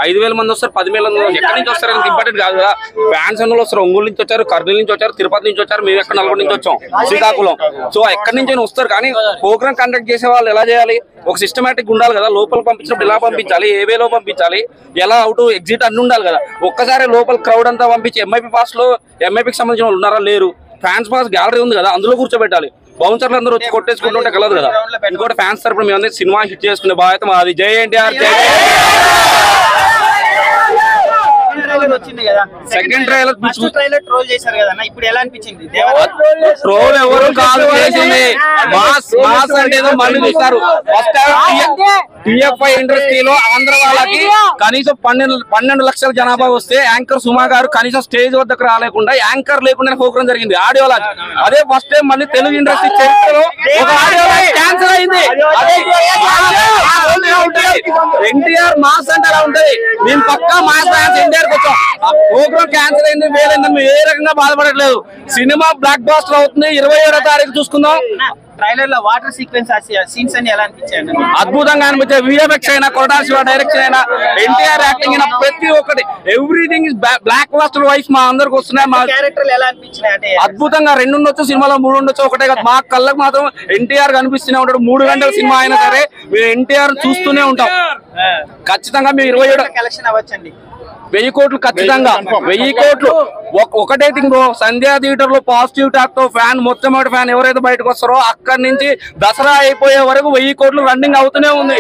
5,000 మంది వస్తారు, 10,000 మంది ఎక్కడి నుంచి వస్తారు అనేది ఇంపార్టెంట్ కాదు కదా. ఫ్యాన్స్ అన్న వస్తారు, ఒంగోలు నుంచి వచ్చారు, కర్నూలు నుంచి వచ్చారు, తిరుపతి నుంచి వచ్చారు, మేము ఎక్కడ నల్గొండ నుంచి వచ్చాం, శ్రీకాకుళం. సో ఎక్కడి నుంచి వస్తారు. కానీ ప్రోగ్రామ్ కండక్ట్ చేసే వాళ్ళు ఎలా చేయాలి, ఒక సిస్టమేటిక్ ఉండాలి కదా. లోపల పంపించినప్పుడు ఎలా పంపించాలి, ఏ వేలో పంపించాలి, ఎలా అవుట్ ఎగ్జిట్ అన్ని ఉండాలి కదా. ఒక్కసారి లోపల క్రౌడ్ అంతా పంపించి ఎంఐపీ పాస్ లో ఎంఐపీకి సంబంధించిన వాళ్ళు ఉన్నారా లేరు, ఫ్యాన్స్ పాస్ గ్యాలరీ ఉంది కదా, అందులో కూర్చోబెట్టాలి. బౌన్సర్లు అందరూ వచ్చి కొట్టేసుకుంటుంటే కలదు కదా. ఇంకోటి ఫ్యాన్స్ తరపున మేము సినిమా హిట్ చేసుకునే బాధ్యత మాది. జై ఎన్టీఆర్. సెకండ్ ట్రైలర్ ట్రోల్ చేశారు కదా, ఇప్పుడు ఎలా అనిపించింది? ట్రోల్ ఎవరు కాదు చేసింది, మాస్ మాస్ అంటే ఏదో మళ్ళీ చూస్తారు. ఫస్ట్ టిఎఫ్ఐ ఇండస్ట్రీలో ఆంధ్ర వాళ్ళకి కనీసం 12 లక్షల జనాభా వస్తే యాంకర్ సుమా గారు కనీసం స్టేజ్ వద్దకు రాలేకుండా యాంకర్ లేకుండా ప్రోగ్రామ్ జరిగింది ఆడియో లాంచ్. అదే ఫస్ట్ టైం మళ్ళీ తెలుగు ఇండస్ట్రీ చరిత్రలో ఒక ఆడియో లాంచ్ క్యాన్సిల్ అయింది. ఎన్టీఆర్ మాస్ అంటే అలా ఉంటది. మేము పక్కా మాస్ ఫ్యాన్స్ ఎన్టీఆర్ వచ్చాం. ప్రోగ్రామ్ క్యాన్సిల్ అయింది, వేలైందని మేము ఏ రకంగా బాధపడట్లేదు. సినిమా బ్లాక్ బాస్టర్ అవుతుంది. 27వ తారీఖు చూసుకుందాం. ట్రైలర్ లో వాటర్ సీక్వెన్స్ సీన్స్ అని ఎలా అనిపించాయండి? అద్భుతంగా అనిపించాయి. విఎఫ్ఎక్స్ అయినా, కొరటా శివ డైరెక్షన్ అయినా, ఎన్టీఆర్ యాక్టింగ్ అయినా, ప్రతి ఒక్కటి ఎవ్రీథింగ్ ఇస్ బ్లాక్ బాస్టర్ వైఫ్ మా అందరికి వస్తున్నాయి. మా క్యారెక్టర్లు ఎలా అనిపించినాయి అంటే అద్భుతంగా 2 ఉండొచ్చు, సినిమాలో 3 ఉండొచ్చు, ఒకటే కదా. మా కళ్ళకు మాత్రం ఎన్టీఆర్ కనిపిస్తూనే ఉంటాడు. 3 గంటల సినిమా అయినా సరే మేము ఎన్టీఆర్ చూస్తూనే ఉంటాం. ఖచ్చితంగా మేము 27 కలెక్షన్ అవ్వచ్చండి. 1000 కోట్లు ఖచ్చితంగా. 1000 కోట్లు. ఒకటే థింగ్ బ్రో, సంధ్యా థియేటర్ లో పాజిటివ్ టాక్ తో ఫ్యాన్ మొట్టమొదటి ఫ్యాన్ ఎవరైతే బయటకు వస్తారో అక్కడి నుంచి దసరా అయిపోయే వరకు 1000 కోట్లు రన్నింగ్ అవుతూనే ఉంది.